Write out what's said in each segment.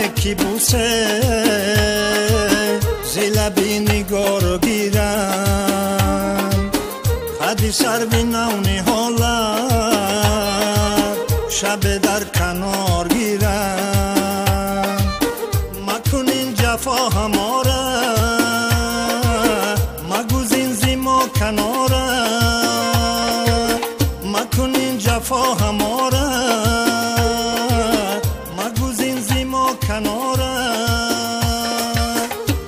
کی بوسه زلبی نگار گیرم خدی سر بی نونی حالا شب در کنار گیرم مکنین جفا هماره مگوزین زیما کناره مکنین جفا هماره مگوزین زیما کناره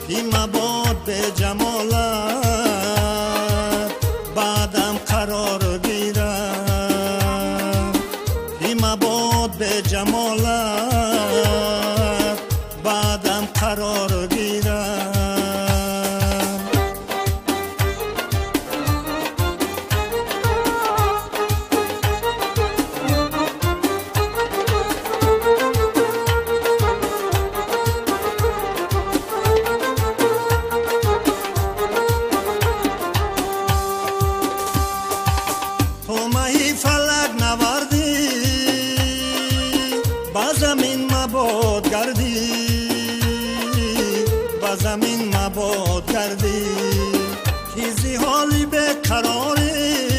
این مباد به جمالت بعدم قرار گیرم این مباد به جمالت بعدم قرار گیرم زمین مباد گردی با زمین مباد گردی چیزی حالی به قراری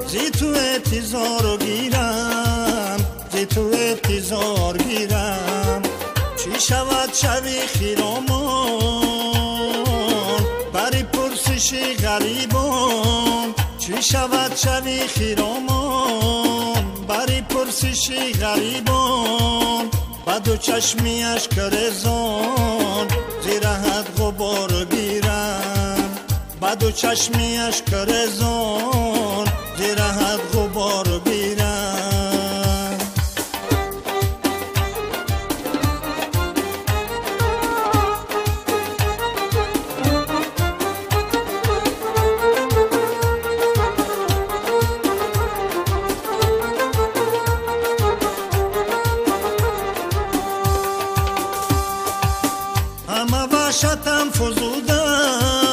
زی تو اتزار گیرم زی تو اتزار گیرم چی شود شوی خیرامان بری پرسشی غریبان چی شود شوی خیرامان بری پرسشی غریبان با دو چشمیش کرزان زیر حد غبار گیرم با دو چشمیش کرزان زیر حد غبار گیرم وحشتم فزودن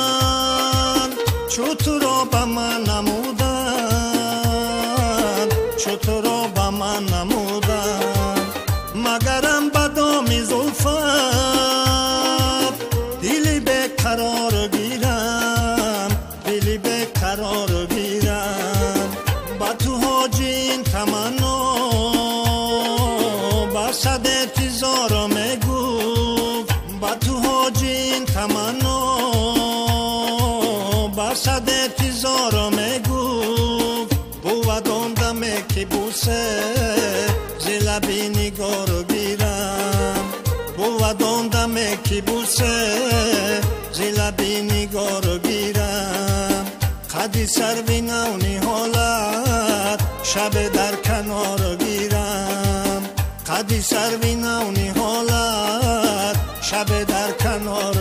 چطور را به من نمودن چطور را به من نمودن مگرم به دامی زلفت دلی به قرار گیرم دلی به قرار گیرم با تو حاجین تمنا با صد اتزارا میگو با تو حاجین تمنا با صد اتزارا میگو بودان دمه کی بوسه زلبی نگار گیرم بودان دمه کی بوسه زلبی نگار گیرم خدی سر بی نونی حالت شب در کنار گیرم خدی سر بی نونی حالت شب در کنار